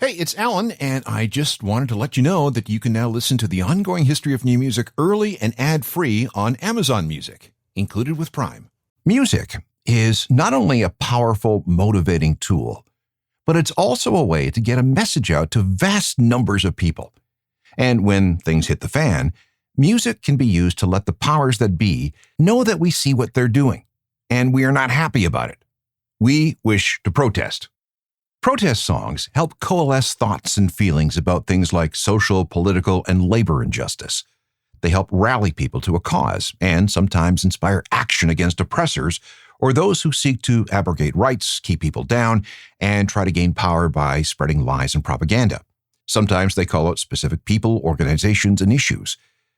Hey, it's Alan, and I just wanted to let you know that you can now listen to the ongoing history of new music early and ad-free on Amazon Music, included with Prime. Music is not only a powerful, motivating tool, but it's also a way to get a message out to vast numbers of people. And when things hit the fan, music can be used to let the powers that be know that we see what they're doing, and we are not happy about it. We wish to protest. Protest songs help coalesce thoughts and feelings about things like social, political, and labor injustice. They help rally people to a cause and sometimes inspire action against oppressors or those who seek to abrogate rights, keep people down, and try to gain power by spreading lies and propaganda. Sometimes they call out specific people, organizations, and issues.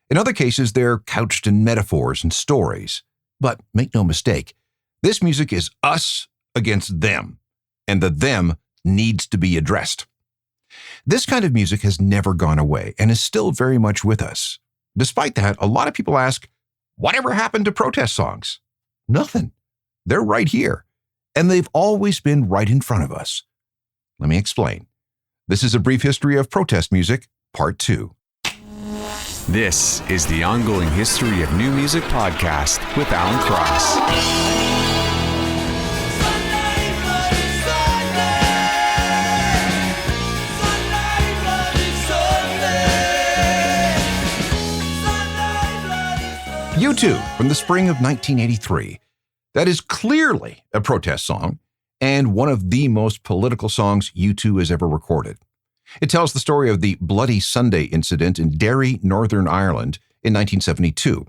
In other cases, they're couched in metaphors and stories. But make no mistake, this music is us against them, and the them needs to be addressed. This kind of music has never gone away and is still very much with us. Despite that, a lot of people ask, whatever happened to protest songs? Nothing. They're right here, and they've always been right in front of us. Let me explain. This is a brief history of protest music, Part 2. This is the Ongoing History of New Music podcast with Alan Cross. U2 from the spring of 1983. That is clearly a protest song and one of the most political songs U2 has ever recorded. It tells the story of the Bloody Sunday incident in Derry, Northern Ireland in 1972.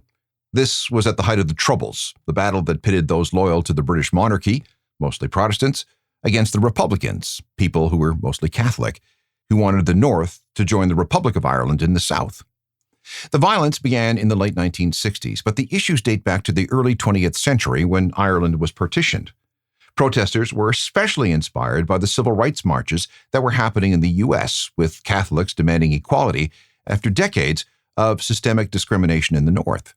This was at the height of the Troubles, the battle that pitted those loyal to the British monarchy, mostly Protestants, against the Republicans, people who were mostly Catholic, who wanted the North to join the Republic of Ireland in the South. The violence began in the late 1960s, but the issues date back to the early 20th century when Ireland was partitioned. Protesters were especially inspired by the civil rights marches that were happening in the U.S., with Catholics demanding equality after decades of systemic discrimination in the North.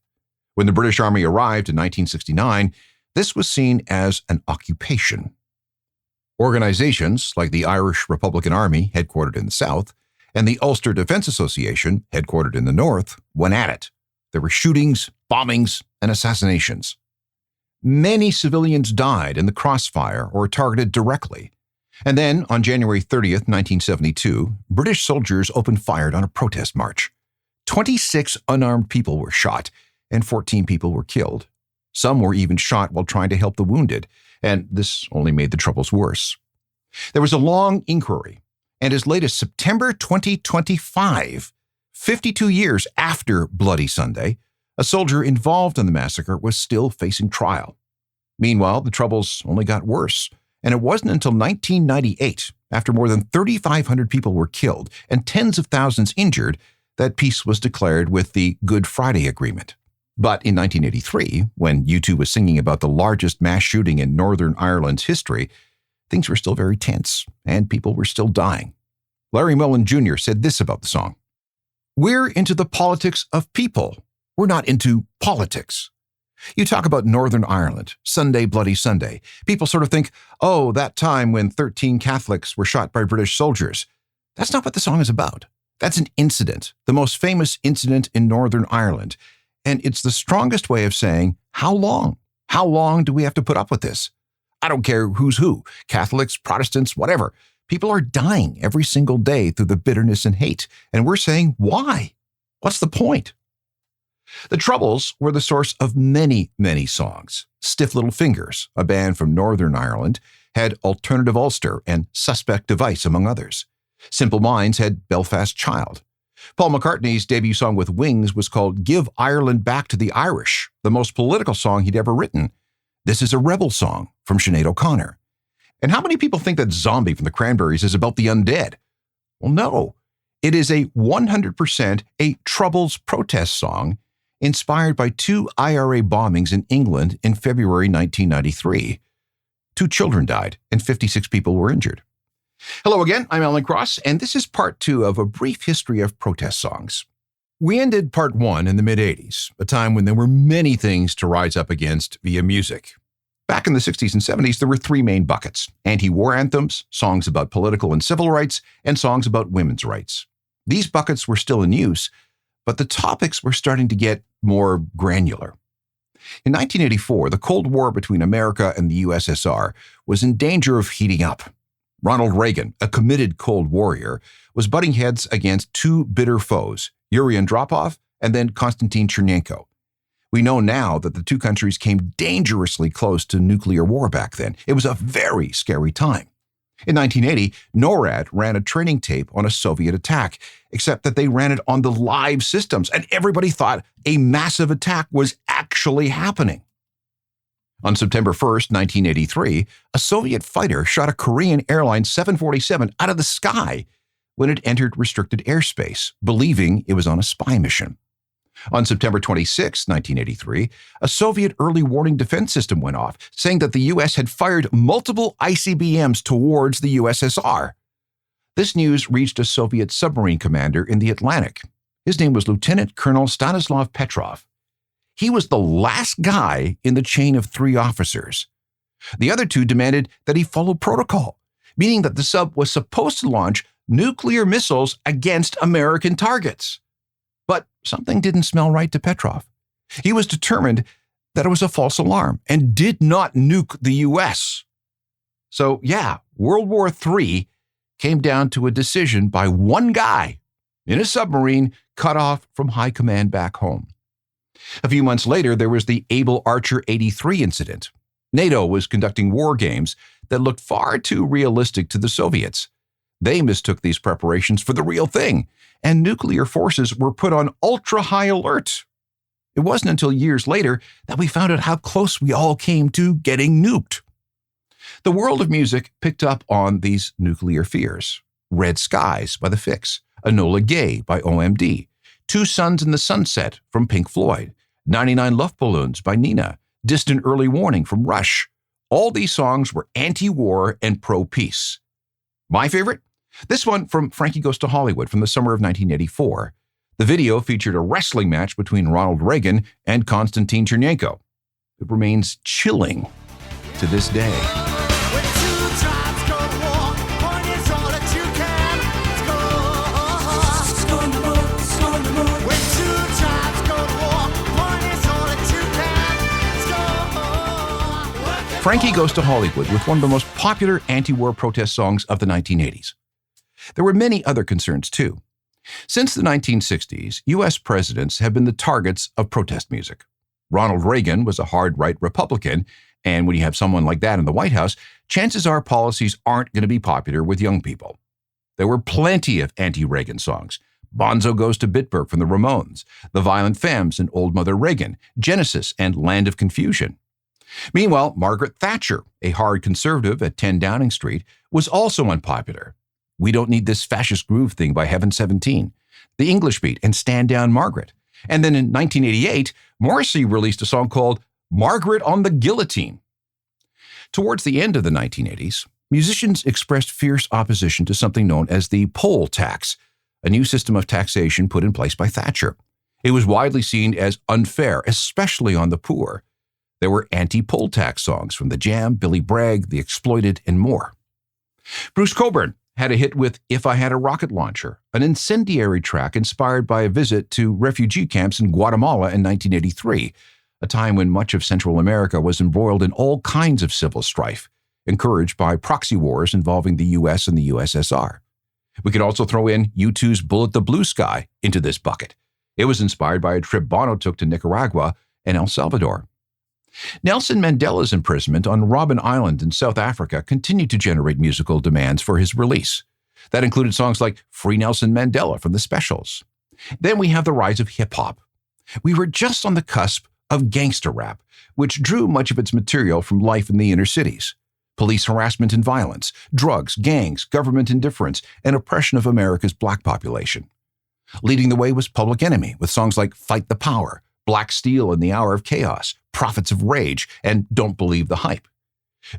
When the British Army arrived in 1969, this was seen as an occupation. Organizations like the Irish Republican Army, headquartered in the South, and the Ulster Defense Association, headquartered in the North, went at it. There were shootings, bombings, and assassinations. Many civilians died in the crossfire or targeted directly. And then, on January 30th, 1972, British soldiers opened fire on a protest march. 26 unarmed people were shot, and 14 people were killed. Some were even shot while trying to help the wounded, and this only made the troubles worse. There was a long inquiry, and as late as September 2025, 52 years after Bloody Sunday, a soldier involved in the massacre was still facing trial. Meanwhile, the troubles only got worse, and it wasn't until 1998, after more than 3,500 people were killed and tens of thousands injured, that peace was declared with the Good Friday Agreement. But in 1983, when U2 was singing about the largest mass shooting in Northern Ireland's history, things were still very tense, and people were still dying. Larry Mullen Jr. said this about the song: "We're into the politics of people. We're not into politics. You talk about Northern Ireland, Sunday, Bloody Sunday. People sort of think, oh, that time when 13 Catholics were shot by British soldiers. That's not what the song is about. That's an incident, the most famous incident in Northern Ireland. And it's the strongest way of saying, how long? How long do we have to put up with this? I don't care who's who, Catholics, Protestants, whatever. People are dying every single day through the bitterness and hate. And we're saying, why? What's the point?" The Troubles were the source of many, many songs. Stiff Little Fingers, a band from Northern Ireland, had Alternative Ulster and Suspect Device, among others. Simple Minds had Belfast Child. Paul McCartney's debut song with Wings was called Give Ireland Back to the Irish, the most political song he'd ever written. This is a rebel song from Sinead O'Connor. And how many people think that Zombie from the Cranberries is about the undead? Well, no. It is 100% a Troubles protest song inspired by 2 IRA bombings in England in February 1993. 2 children died and 56 people were injured. Hello again, I'm Alan Cross, and this is part 2 of a brief history of protest songs. We ended part 1 in the mid-'80s, a time when there were many things to rise up against via music. Back in the 60s and 70s, there were three main buckets: anti-war anthems, songs about political and civil rights, and songs about women's rights. These buckets were still in use, but the topics were starting to get more granular. In 1984, the Cold War between America and the USSR was in danger of heating up. Ronald Reagan, a committed Cold Warrior, was butting heads against two bitter foes, Yuri Andropov and then Konstantin Chernenko. We know now that the two countries came dangerously close to nuclear war back then. It was a very scary time. In 1980, NORAD ran a training tape on a Soviet attack, except that they ran it on the live systems, and everybody thought a massive attack was actually happening. On September 1st, 1983, a Soviet fighter shot a Korean airline 747 out of the sky when it entered restricted airspace, believing it was on a spy mission. On September 26, 1983, a Soviet early warning defense system went off, saying that the U.S. had fired multiple ICBMs towards the USSR. This news reached a Soviet submarine commander in the Atlantic. His name was Lieutenant Colonel Stanislav Petrov. He was the last guy in the chain of three officers. The other two demanded that he follow protocol, meaning that the sub was supposed to launch nuclear missiles against American targets. But something didn't smell right to Petrov. He was determined that it was a false alarm and did not nuke the U.S. So yeah, World War III came down to a decision by one guy in a submarine cut off from high command back home. A few months later, there was the Able Archer 83 incident. NATO was conducting war games that looked far too realistic to the Soviets. They mistook these preparations for the real thing, and nuclear forces were put on ultra-high alert. It wasn't until years later that we found out how close we all came to getting nuked. The world of music picked up on these nuclear fears. Red Skies by The Fix, Enola Gay by OMD, Two Suns in the Sunset from Pink Floyd, 99 Luftballons by Nina, Distant Early Warning from Rush. All these songs were anti-war and pro-peace. My favorite? This one from Frankie Goes to Hollywood from the summer of 1984. The video featured a wrestling match between Ronald Reagan and Konstantin Chernenko. It remains chilling to this day. Frankie Goes to Hollywood was one of the most popular anti-war protest songs of the 1980s. There were many other concerns, too. Since the 1960s, U.S. presidents have been the targets of protest music. Ronald Reagan was a hard-right Republican, and when you have someone like that in the White House, chances are policies aren't going to be popular with young people. There were plenty of anti-Reagan songs. Bonzo Goes to Bitburg from the Ramones, The Violent Femmes and Old Mother Reagan, Genesis and Land of Confusion. Meanwhile, Margaret Thatcher, a hard conservative at 10 Downing Street, was also unpopular. We Don't Need This Fascist Groove Thing by Heaven 17, The English Beat and Stand Down Margaret. And then in 1988, Morrissey released a song called Margaret on the Guillotine. Towards the end of the 1980s, musicians expressed fierce opposition to something known as the poll tax, a new system of taxation put in place by Thatcher. It was widely seen as unfair, especially on the poor. There were anti-poll tax songs from The Jam, Billy Bragg, The Exploited, and more. Bruce Cockburn had a hit with If I Had a Rocket Launcher, an incendiary track inspired by a visit to refugee camps in Guatemala in 1983, a time when much of Central America was embroiled in all kinds of civil strife, encouraged by proxy wars involving the U.S. and the USSR. We could also throw in U2's Bullet the Blue Sky into this bucket. It was inspired by a trip Bono took to Nicaragua and El Salvador. Nelson Mandela's imprisonment on Robben Island in South Africa continued to generate musical demands for his release. That included songs like Free Nelson Mandela from The Specials. Then we have the rise of hip-hop. We were just on the cusp of gangster rap, which drew much of its material from life in the inner cities. Police harassment and violence, drugs, gangs, government indifference, and oppression of America's black population. Leading the way was Public Enemy with songs like Fight the Power, Black Steel in the Hour of Chaos, Prophets of Rage, and Don't Believe the Hype.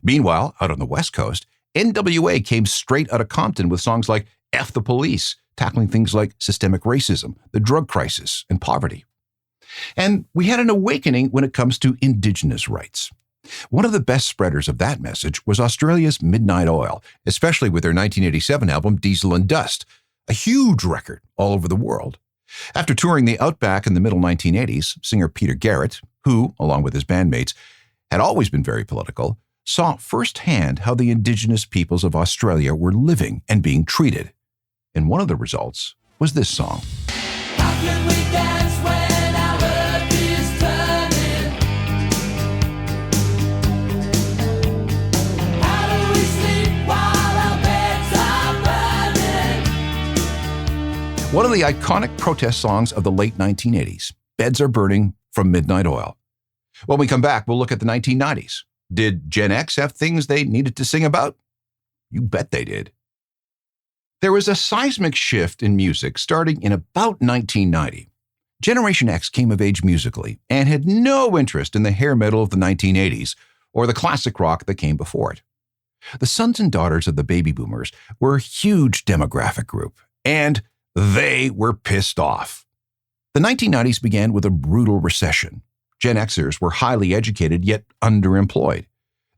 Meanwhile, out on the West Coast, NWA came straight out of Compton with songs like F the Police, tackling things like systemic racism, the drug crisis, and poverty. And we had an awakening when it comes to indigenous rights. One of the best spreaders of that message was Australia's Midnight Oil, especially with their 1987 album Diesel and Dust, a huge record all over the world. After touring the Outback in the middle 1980s, singer Peter Garrett, who, along with his bandmates, had always been very political, saw firsthand how the indigenous peoples of Australia were living and being treated. And one of the results was this song. How can we dance when our earth is turning? How do we sleep while our beds are burning? One of the iconic protest songs of the late 1980s, Beds Are Burning from Midnight Oil. When we come back, we'll look at the 1990s. Did Gen X have things they needed to sing about? You bet they did. There was a seismic shift in music starting in about 1990. Generation X came of age musically and had no interest in the hair metal of the 1980s or the classic rock that came before it. The sons and daughters of the baby boomers were a huge demographic group, and they were pissed off. The 1990s began with a brutal recession. Gen Xers were highly educated yet underemployed.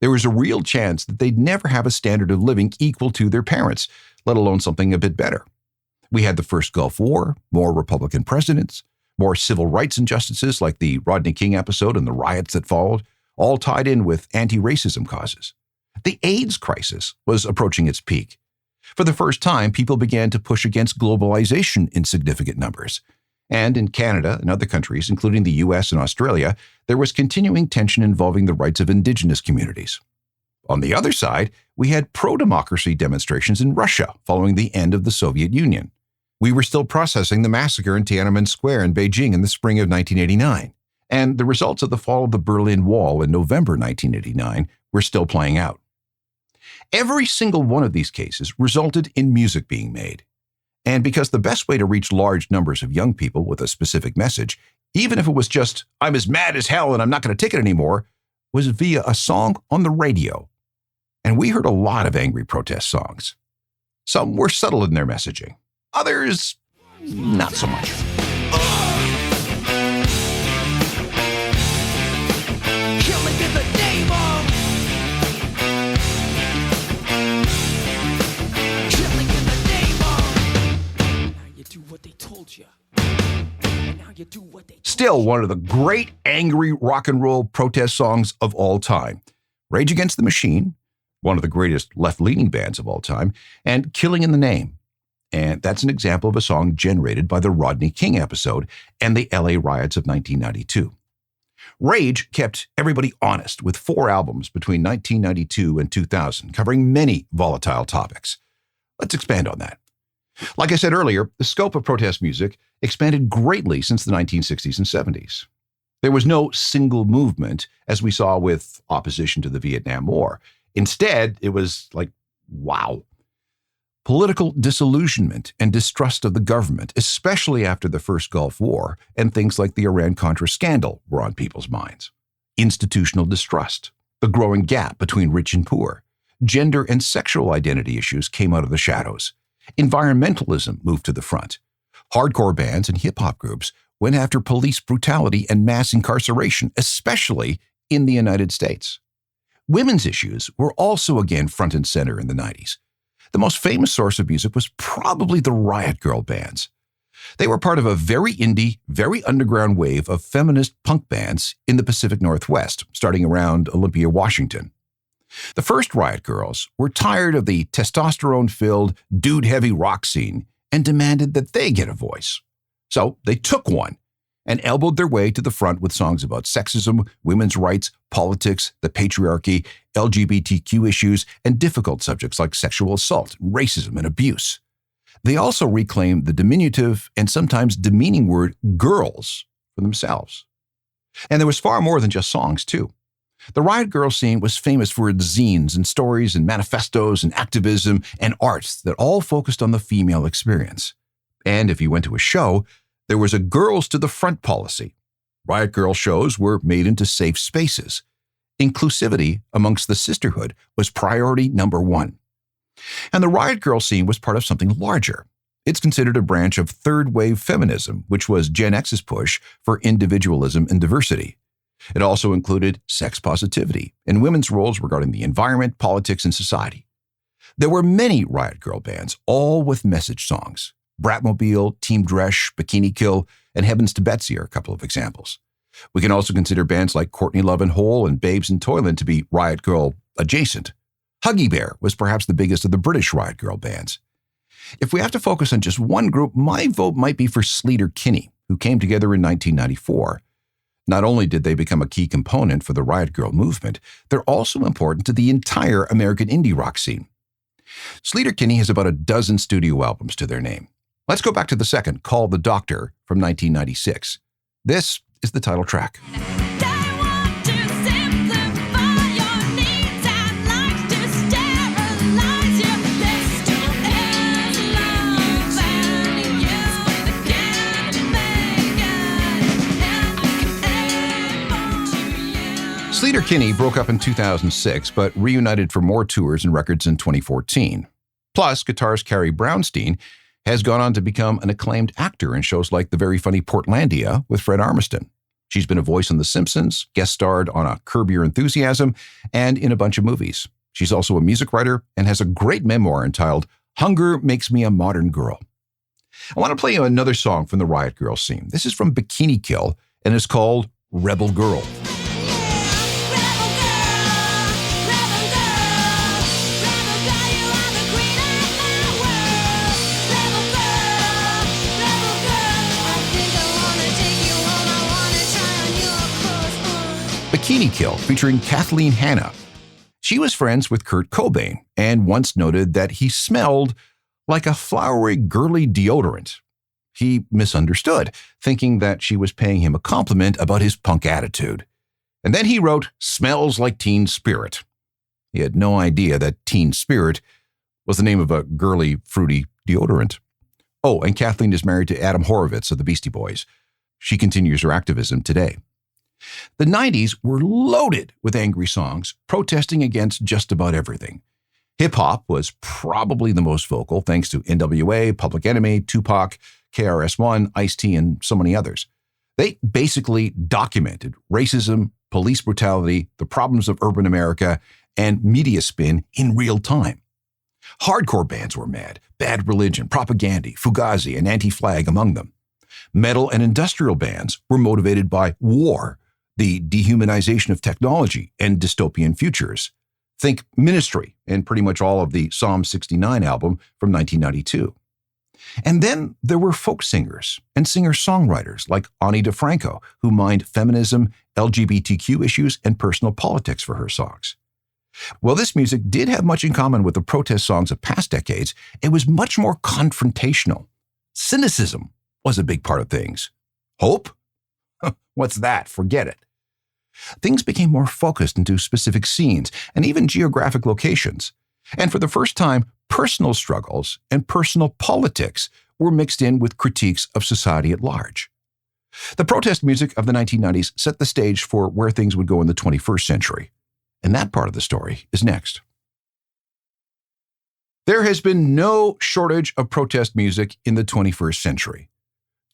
There was a real chance that they'd never have a standard of living equal to their parents, let alone something a bit better. We had the first Gulf War, more Republican presidents, more civil rights injustices like the Rodney King episode and the riots that followed, all tied in with anti-racism causes. The AIDS crisis was approaching its peak. For the first time, people began to push against globalization in significant numbers. And in Canada and other countries, including the US and Australia, there was continuing tension involving the rights of indigenous communities. On the other side, we had pro-democracy demonstrations in Russia following the end of the Soviet Union. We were still processing the massacre in Tiananmen Square in Beijing in the spring of 1989, and the results of the fall of the Berlin Wall in November 1989 were still playing out. Every single one of these cases resulted in music being made. And because the best way to reach large numbers of young people with a specific message, even if it was just, I'm as mad as hell and I'm not going to take it anymore, was via a song on the radio. And we heard a lot of angry protest songs. Some were subtle in their messaging. Others, not so much. Killing in the name of. Killing in the name of. Now you do what they told you. Now you do what they told Still one of the great angry rock and roll protest songs of all time. Rage Against the Machine, one of the greatest left-leaning bands of all time, and Killing in the Name. And that's an example of a song generated by the Rodney King episode and the LA riots of 1992. Rage kept everybody honest with 4 albums between 1992 and 2000, covering many volatile topics. Let's expand on that. Like I said earlier, the scope of protest music expanded greatly since the 1960s and 70s. There was no single movement, as we saw with opposition to the Vietnam War. Instead, it was like, wow. Political disillusionment and distrust of the government, especially after the first Gulf War, and things like the Iran-Contra scandal were on people's minds. Institutional distrust, the growing gap between rich and poor, gender and sexual identity issues came out of the shadows. Environmentalism moved to the front. Hardcore bands and hip-hop groups went after police brutality and mass incarceration, especially in the United States. Women's issues were also again front and center in the 90s. The most famous source of music was probably the Riot Grrrl bands. They were part of a very indie, very underground wave of feminist punk bands in the Pacific Northwest, starting around Olympia, Washington. The first Riot Grrrls were tired of the testosterone-filled, dude-heavy rock scene and demanded that they get a voice. So they took one and elbowed their way to the front with songs about sexism, women's rights, politics, the patriarchy, LGBTQ issues, and difficult subjects like sexual assault, racism, and abuse. They also reclaimed the diminutive and sometimes demeaning word girls for themselves. And there was far more than just songs, too. The Riot Grrrl scene was famous for its zines and stories and manifestos and activism and arts that all focused on the female experience. And if you went to a show, there was a girls to the front policy. Riot Grrrl shows were made into safe spaces. Inclusivity amongst the sisterhood was priority number 1. And the Riot Grrrl scene was part of something larger. It's considered a branch of third-wave feminism, which was Gen X's push for individualism and diversity. It also included sex positivity and women's roles regarding the environment, politics, and society. There were many Riot Grrrl bands, all with message songs. Bratmobile, Team Dresch, Bikini Kill, and Heavens to Betsy are a couple of examples. We can also consider bands like Courtney Love and Hole and Babes in Toyland to be Riot Grrrl adjacent. Huggy Bear was perhaps the biggest of the British Riot Grrrl bands. If we have to focus on just one group, my vote might be for Sleater-Kinney, who came together in 1994. Not only did they become a key component for the Riot Grrrl movement, they're also important to the entire American indie rock scene. Sleater-Kinney has about a dozen studio albums to their name. Let's go back to the second, Call the Doctor, from 1996. This is the title track. Sleater-Kinney broke up in 2006, but reunited for more tours and records in 2014. Plus, guitarist Carrie Brownstein has gone on to become an acclaimed actor in shows like The Very Funny Portlandia with Fred Armisen. She's been a voice on The Simpsons, guest starred on a Curb Your Enthusiasm, and in a bunch of movies. She's also a music writer and has a great memoir entitled Hunger Makes Me a Modern Girl. I want to play you another song from the Riot Grrrl scene. This is from Bikini Kill and is called Rebel Girl. Bikini Kill, featuring Kathleen Hanna. She was friends with Kurt Cobain and once noted that he smelled like a flowery, girly deodorant. He misunderstood, thinking that she was paying him a compliment about his punk attitude. And then he wrote, "Smells like Teen Spirit." He had no idea that Teen Spirit was the name of a girly, fruity deodorant. Oh, and Kathleen is married to Adam Horovitz of the Beastie Boys. She continues her activism today. The 90s were loaded with angry songs protesting against just about everything. Hip-hop was probably the most vocal, thanks to NWA, Public Enemy, Tupac, KRS-One, Ice-T, and so many others. They basically documented racism, police brutality, the problems of urban America, and media spin in real time. Hardcore bands were mad, Bad Religion, Propaganda, Fugazi, and Anti-Flag among them. Metal and industrial bands were motivated by war, the dehumanization of technology, and dystopian futures. Think Ministry and pretty much all of the Psalm 69 album from 1992. And then there were folk singers and singer-songwriters like Ani DeFranco, who mined feminism, LGBTQ issues, and personal politics for her songs. While this music did have much in common with the protest songs of past decades, it was much more confrontational. Cynicism was a big part of things. Hope? What's that? Forget it. Things became more focused into specific scenes and even geographic locations. And for the first time, personal struggles and personal politics were mixed in with critiques of society at large. The protest music of the 1990s set the stage for where things would go in the 21st century. And that part of the story is next. There has been no shortage of protest music in the 21st century.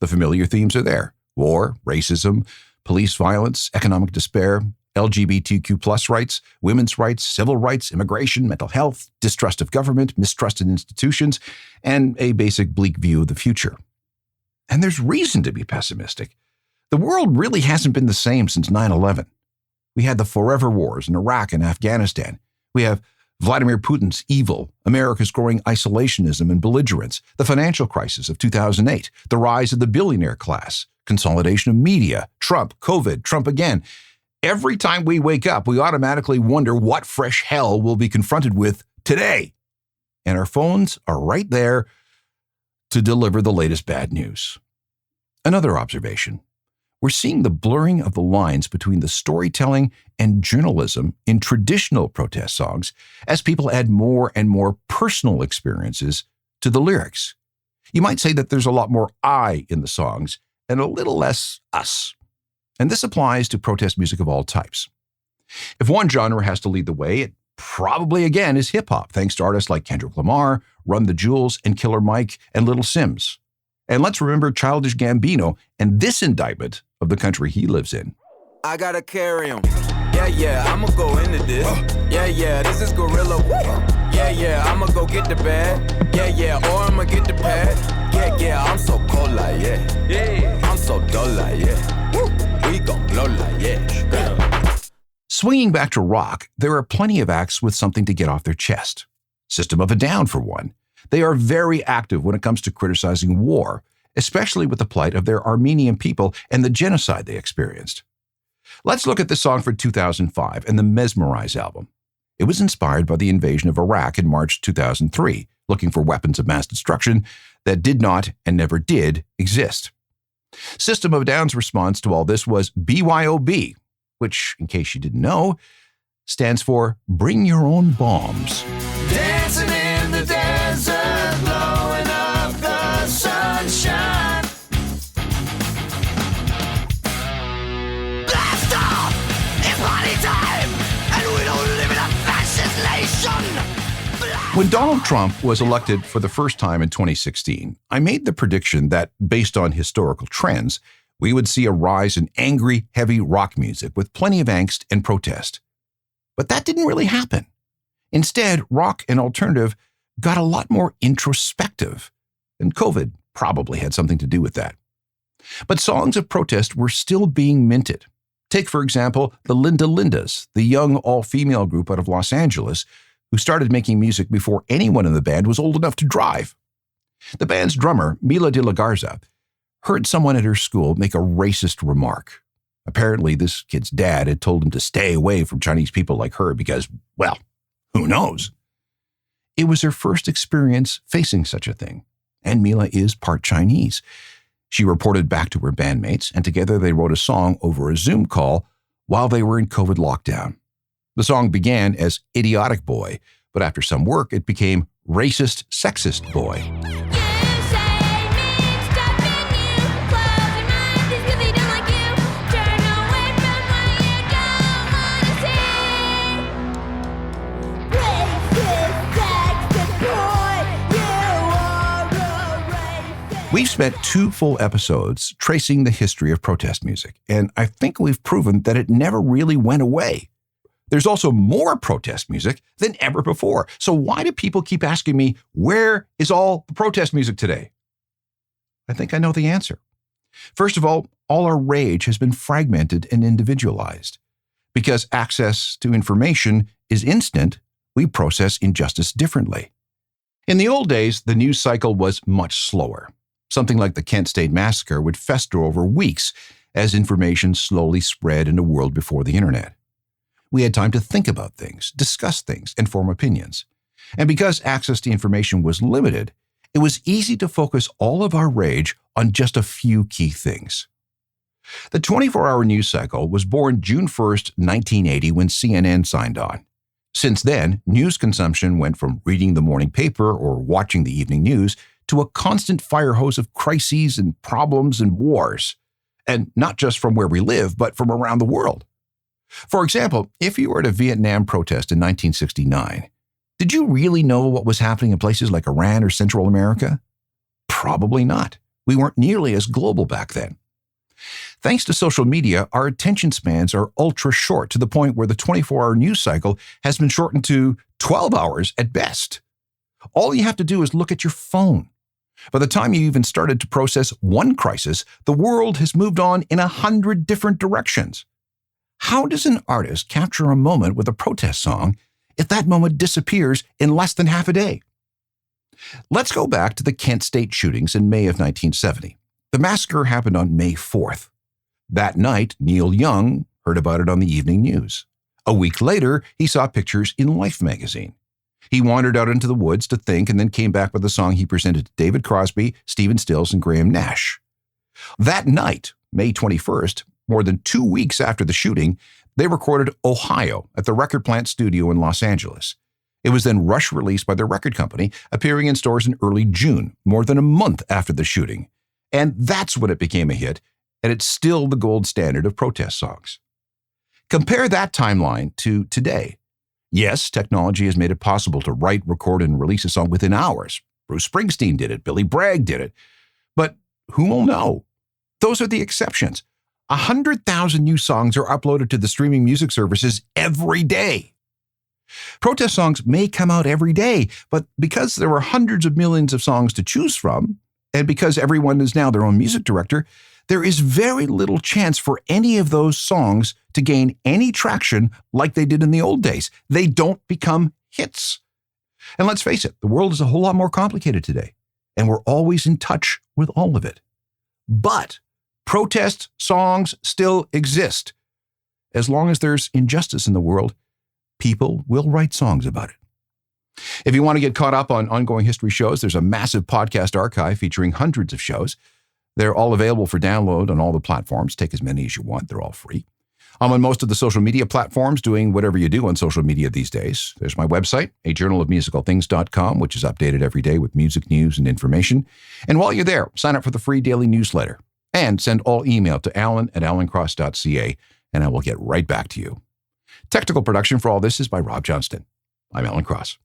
The familiar themes are there: war, racism, police violence, economic despair, LGBTQ+ rights, women's rights, civil rights, immigration, mental health, distrust of government, mistrust in institutions, and a basic bleak view of the future. And there's reason to be pessimistic. The world really hasn't been the same since 9/11. We had the forever wars in Iraq and Afghanistan. We have Vladimir Putin's evil, America's growing isolationism and belligerence, the financial crisis of 2008, the rise of the billionaire class, consolidation of media, Trump, COVID, Trump again. Every time we wake up, we automatically wonder what fresh hell we'll be confronted with today. And our phones are right there to deliver the latest bad news. Another observation: we're seeing the blurring of the lines between the storytelling and journalism in traditional protest songs as people add more and more personal experiences to the lyrics. You might say that there's a lot more I in the songs and a little less us. And this applies to protest music of all types. If one genre has to lead the way, it probably again is hip-hop, thanks to artists like Kendrick Lamar, Run the Jewels, and Killer Mike, and Little Sims. And let's remember Childish Gambino and this indictment of the country he lives in. I gotta carry him. Yeah, I'ma go into this. Yeah, this is Gorilla. Yeah, I'ma go get the bag. Yeah, or I'ma get the pad. Yeah, I'm so cold like, yeah. I'm so dull like, yeah. We gon' blow like, yeah. Swinging back to rock, there are plenty of acts with something to get off their chest. System of a Down, for one. They are very active when it comes to criticizing war, especially with the plight of their Armenian people and the genocide they experienced. Let's look at this song for 2005 and the Mesmerize album. It was inspired by the invasion of Iraq in March 2003, looking for weapons of mass destruction that did not and never did exist. System of a Down's response to all this was BYOB, which, in case you didn't know, stands for Bring Your Own Bombs. Dancing in the desert, blowing up the sunshine. Blast off! It's party time! And we don't live in a fascist nation! When Donald Trump was elected for the first time in 2016, I made the prediction that, based on historical trends, we would see a rise in angry, heavy rock music with plenty of angst and protest. But that didn't really happen. Instead, rock and alternative got a lot more introspective, and COVID probably had something to do with that. But songs of protest were still being minted. Take, for example, the Linda Lindas, the young all-female group out of Los Angeles, who started making music before anyone in the band was old enough to drive. The band's drummer, Mila de la Garza, heard someone at her school make a racist remark. Apparently, this kid's dad had told him to stay away from Chinese people like her because, well, who knows? It was her first experience facing such a thing, and Mila is part Chinese. She reported back to her bandmates, and together they wrote a song over a Zoom call while they were in COVID lockdown. The song began as Idiotic Boy, but after some work, it became Racist Sexist Boy. We've spent 2 full episodes tracing the history of protest music, and I think we've proven that it never really went away. There's also more protest music than ever before. So why do people keep asking me, where is all the protest music today? I think I know the answer. First of all our rage has been fragmented and individualized. Because access to information is instant, we process injustice differently. In the old days, the news cycle was much slower. Something like the Kent State Massacre would fester over weeks as information slowly spread in a world before the internet. We had time to think about things, discuss things, and form opinions. And because access to information was limited, it was easy to focus all of our rage on just a few key things. The 24-hour news cycle was born June 1st, 1980, when CNN signed on. Since then, news consumption went from reading the morning paper or watching the evening news to a constant fire hose of crises and problems and wars. And not just from where we live, but from around the world. For example, if you were at a Vietnam protest in 1969, did you really know what was happening in places like Iran or Central America? Probably not. We weren't nearly as global back then. Thanks to social media, our attention spans are ultra short to the point where the 24-hour news cycle has been shortened to 12 hours at best. All you have to do is look at your phone. By the time you even started to process one crisis, the world has moved on in 100 different directions. How does an artist capture a moment with a protest song if that moment disappears in less than half a day? Let's go back to the Kent State shootings in May of 1970. The massacre happened on May 4th. That night, Neil Young heard about it on the evening news. A week later, he saw pictures in Life magazine. He wandered out into the woods to think and then came back with a song he presented to David Crosby, Stephen Stills, and Graham Nash. That night, May 21st, more than 2 weeks after the shooting, they recorded Ohio at the Record Plant Studio in Los Angeles. It was then rush released by their record company, appearing in stores in early June, more than a month after the shooting. And that's when it became a hit, and it's still the gold standard of protest songs. Compare that timeline to today. Yes, technology has made it possible to write, record, and release a song within hours. Bruce Springsteen did it, Billy Bragg did it. But who will know? Those are the exceptions. 100,000 new songs are uploaded to the streaming music services every day. Protest songs may come out every day, but because there are hundreds of millions of songs to choose from, and because everyone is now their own music director, there is very little chance for any of those songs to gain any traction like they did in the old days. They don't become hits. And let's face it, the world is a whole lot more complicated today, and we're always in touch with all of it. But protest songs still exist. As long as there's injustice in the world, people will write songs about it. If you want to get caught up on ongoing history shows, there's a massive podcast archive featuring hundreds of shows. They're all available for download on all the platforms. Take as many as you want. They're all free. I'm on most of the social media platforms doing whatever you do on social media these days. There's my website, ajournalofmusicalthings.com, which is updated every day with music news and information. And while you're there, sign up for the free daily newsletter and send all email to alan@alancross.ca, and I will get right back to you. Technical production for all this is by Rob Johnston. I'm Alan Cross.